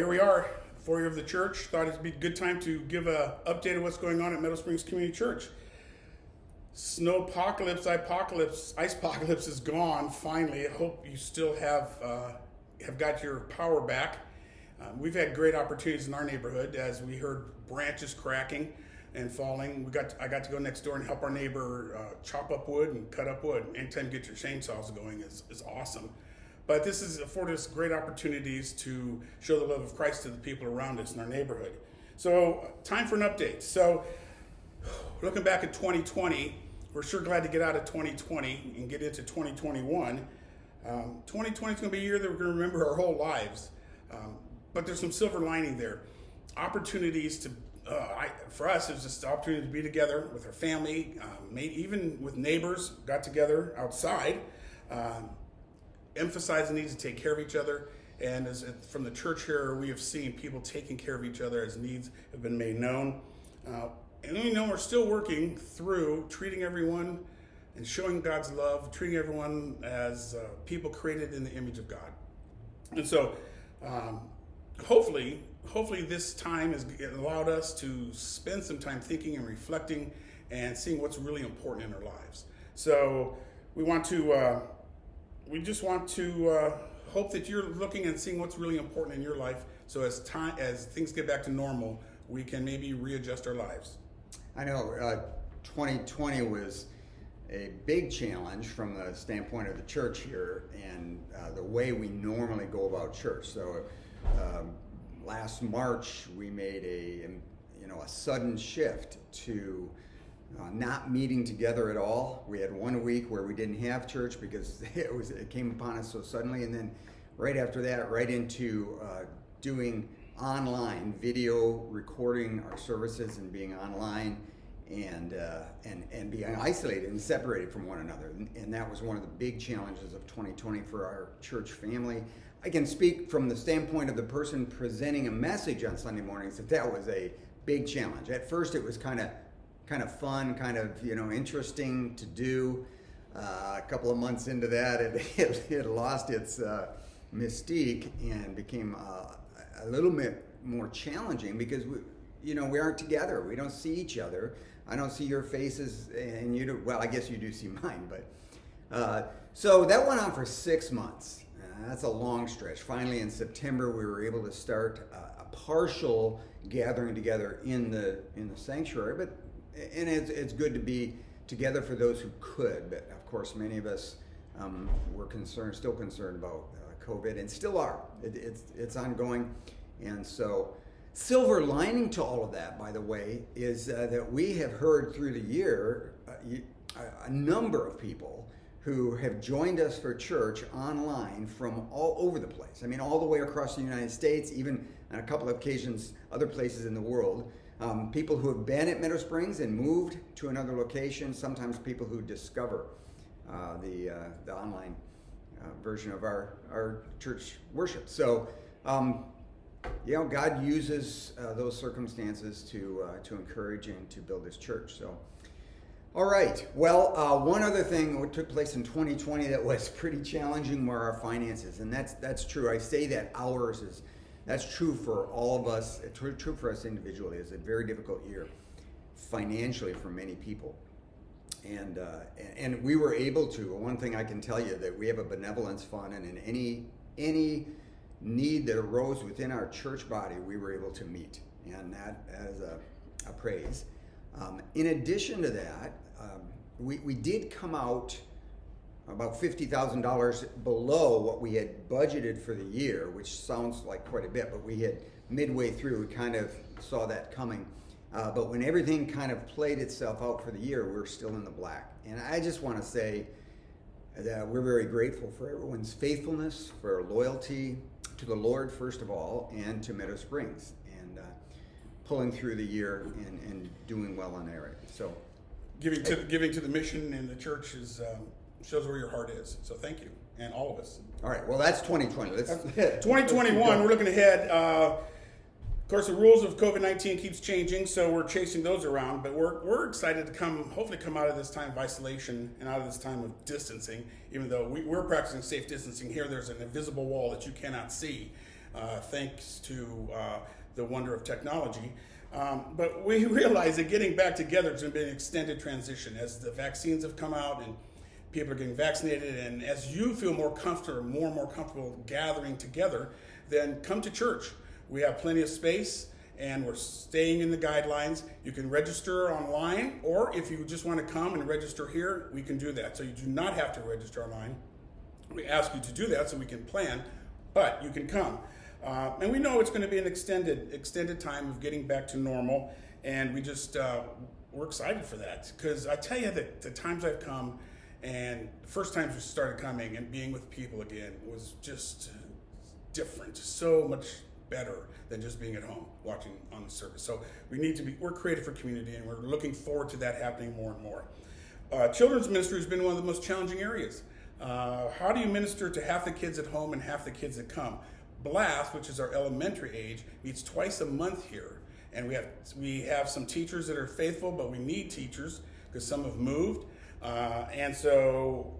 Here we are, foyer of the church. Thought it'd be a good time to give an update of what's going on at Meadow Springs Community Church. Snowpocalypse, icepocalypse is gone finally. I hope you still have got your power back. We've had great opportunities in our neighborhood as we heard branches cracking and falling. I got to go next door and help our neighbor chop up wood and cut up wood. Anytime you get your chainsaws going is awesome. But this has afforded us great opportunities to show the love of Christ to the people around us in our neighborhood. So, time for an update. So, looking back at 2020, we're sure glad to get out of 2020 and get into 2021. 2020 is going to be a year that we're going to remember our whole lives. But there's some silver lining there. Opportunities to, for us, it was just the opportunity to be together with our family, maybe even with neighbors, got together outside. Emphasize the need to take care of each other, and from the church here, we have seen people taking care of each other as needs have been made known. And we know we're still working through treating everyone and showing God's love, treating everyone as people created in the image of God. And so, hopefully this time has allowed us to spend some time thinking and reflecting and seeing what's really important in our lives. So we just want to hope that you're looking and seeing what's really important in your life. So as things get back to normal, we can maybe readjust our lives. I know 2020 was a big challenge from the standpoint of the church here and the way we normally go about church. So last March we made a sudden shift to not meeting together at all. We had 1 week where we didn't have church because it came upon us so suddenly, and then right after that, right into doing online video, recording our services and being online, and being isolated and separated from one another. And that was one of the big challenges of 2020 for our church family. I can speak from the standpoint of the person presenting a message on Sunday mornings that was a big challenge. At first, it was kind of fun, interesting to do. A couple of months into that, it lost its mystique and became a little bit more challenging because we aren't together. We don't see each other. I don't see your faces, and you do. Well, I guess you do see mine, but so that went on for 6 months. That's a long stretch. Finally, in September, we were able to start a partial gathering together in the sanctuary, and it's good to be together for those who could. But of course, many of us were still concerned about COVID, and still are. It's ongoing, and so silver lining to all of that, by the way, is that we have heard through the year a number of people who have joined us for church online from all over the place. I mean, all the way across the United States, even on a couple of occasions, other places in the world. People who have been at Meadow Springs and moved to another location, sometimes people who discover the online version of our church worship. So, God uses those circumstances to encourage and to build His church. So, all right. Well, one other thing that took place in 2020 that was pretty challenging were our finances, and that's true. I say that that's true for all of us. It's true for us individually. It's a very difficult year financially for many people. And we were able to, one thing I can tell you, that we have a benevolence fund, and in any need that arose within our church body, we were able to meet. And that as a praise. In addition to that, we did come out about $50,000 below what we had budgeted for the year, which sounds like quite a bit, but we had midway through, we kind of saw that coming. But when everything kind of played itself out for the year, we're still in the black. And I just want to say that we're very grateful for everyone's faithfulness, for loyalty to the Lord, first of all, and to Meadow Springs, and pulling through the year and doing well in that area. So, giving to the mission and the church shows where your heart is. So thank you, and all of us. All right. Well, that's 2020. 2021. We're looking ahead. Of course, the rules of COVID-19 keeps changing, so we're chasing those around. But we're excited to hopefully come out of this time of isolation and out of this time of distancing. Even though we're practicing safe distancing here, there's an invisible wall that you cannot see. thanks to the wonder of technology. But we realize that getting back together is going to be an extended transition as the vaccines have come out and people are getting vaccinated, and as you feel more and more comfortable gathering together, then come to church. We have plenty of space, and we're staying in the guidelines. You can register online, or if you just want to come and register here, we can do that. So you do not have to register online. We ask you to do that so we can plan, but you can come. And we know it's going to be an extended time of getting back to normal, and we're excited for that, because I tell you that the times I've come, and the first times we started coming and being with people again was just different, so much better than just being at home watching on the service. So we're created for community, and we're looking forward to that happening more and more. Children's ministry has been one of the most challenging areas. How do you minister to half the kids at home and half the kids that come? Blast, which is our elementary age, meets twice a month here, and we have some teachers that are faithful, but we need teachers because some have moved, and so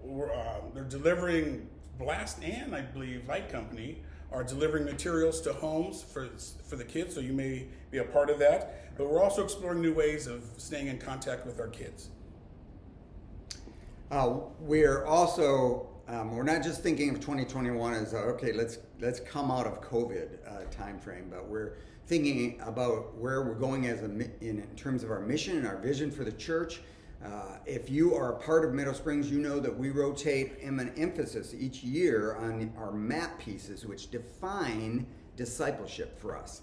they're delivering. Blast and I believe Light Company are delivering materials to homes for the kids, so you may be a part of that. But we're also exploring new ways of staying in contact with our kids. We're also we're not just thinking of 2021 as okay, let's come out of COVID time frame, but we're thinking about where we're going in terms of our mission and our vision for the church. If you are a part of Meadow Springs, you know that we rotate an emphasis each year on our map pieces, which define discipleship for us.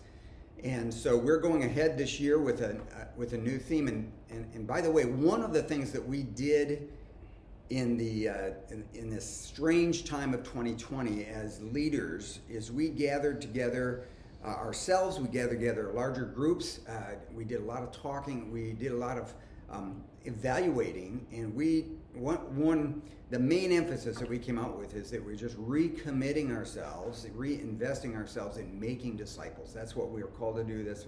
And so we're going ahead this year with a new theme. And by the way, one of the things that we did in this strange time of 2020 as leaders is we gathered together ourselves. We gathered together larger groups. We did a lot of talking. We did a lot of evaluating, and the main emphasis that we came out with is that we're just recommitting ourselves, reinvesting ourselves in making disciples. That's what we are called to do. That's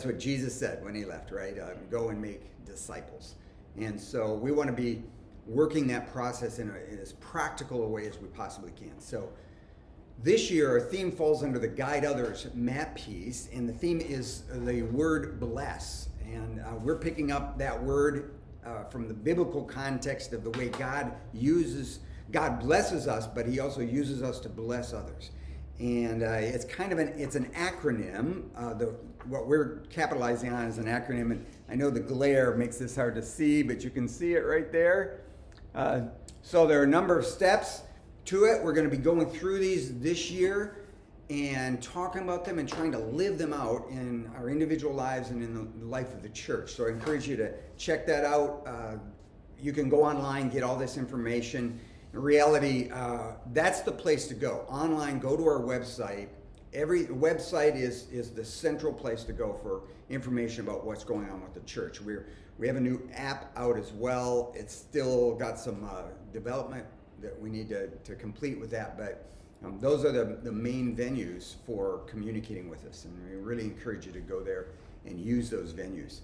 what Jesus said when he left, right? Go and make disciples. And so we want to be working that process in as practical a way as we possibly can. So this year our theme falls under the Guide Others map piece, and the theme is the word bless. And we're picking up that word from the biblical context of the way God blesses us, but he also uses us to bless others. And it's an acronym. What we're capitalizing on is an acronym, and I know the glare makes this hard to see, but you can see it right there. So there are a number of steps to it. We're going to be going through these this year and talking about them and trying to live them out in our individual lives and in the life of the church. So I encourage you to check that out. You can go online, get all this information. In reality, that's the place to go. Online, go to our website. Every website is the central place to go for information about what's going on with the church. We have a new app out as well. It's still got some development that we need to complete with that, but those are the main venues for communicating with us, and we really encourage you to go there and use those venues.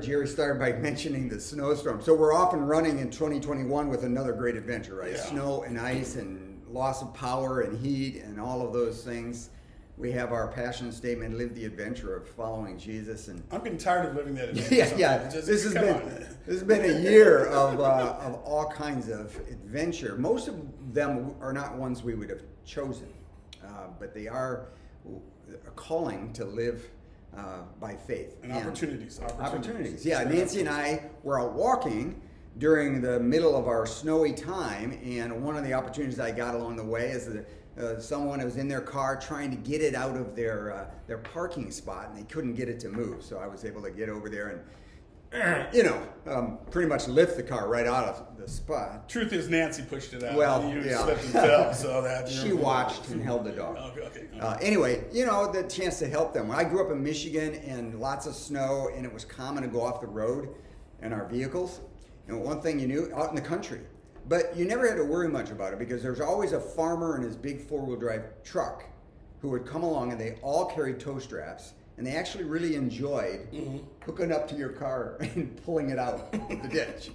Jerry started by mentioning the snowstorm. So we're off and running in 2021 with another great adventure, right? Yeah. Snow and ice and loss of power and heat and all of those things. We have our passion statement, live the adventure of following Jesus. And I'm getting tired of living that adventure. This has been a year of all kinds of adventure. Most of them are not ones we would have chosen, but they are a calling to live by faith. And opportunities. Yeah, Nancy and I were out walking during the middle of our snowy time, and one of the opportunities I got along the way is that someone was in their car trying to get it out of their parking spot, and they couldn't get it to move. So I was able to get over there and, pretty much lift the car right out of the spot. Truth is, Nancy pushed it out. Well, you slipped and fell, so that she watched and held the dog. Okay. Anyway, the chance to help them. I grew up in Michigan, and lots of snow, and it was common to go off the road in our vehicles. And one thing you knew, out in the country. But you never had to worry much about it because there's always a farmer in his big four-wheel drive truck who would come along, and they all carried tow straps, and they actually really enjoyed hooking up to your car and pulling it out of the ditch.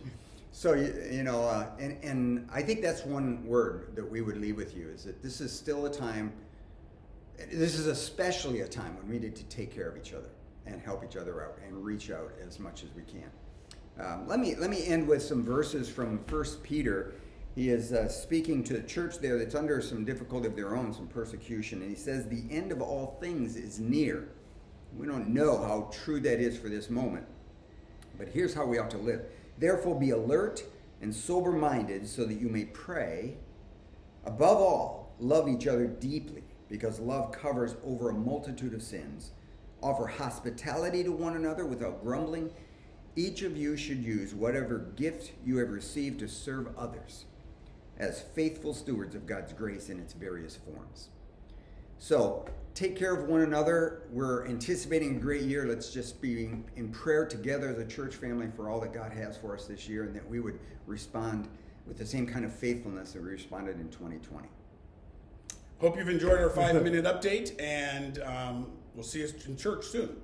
So, and I think that's one word that we would leave with you, is that this is still a time this is especially a time when we need to take care of each other and help each other out and reach out as much as we can. Let me end with some verses from 1 Peter. He is speaking to the church there that's under some difficulty of their own, some persecution, and he says, "The end of all things is near." We don't know how true that is for this moment, but here's how we ought to live. "Therefore be alert and sober-minded so that you may pray. Above all, love each other deeply, because love covers over a multitude of sins. Offer hospitality to one another without grumbling. Each of you should use whatever gift you have received to serve others as faithful stewards of God's grace in its various forms." So, take care of one another. We're anticipating a great year. Let's just be in prayer together as a church family for all that God has for us this year, and that we would respond with the same kind of faithfulness that we responded in 2020. Hope you've enjoyed our 5-minute update, and we'll see you in church soon.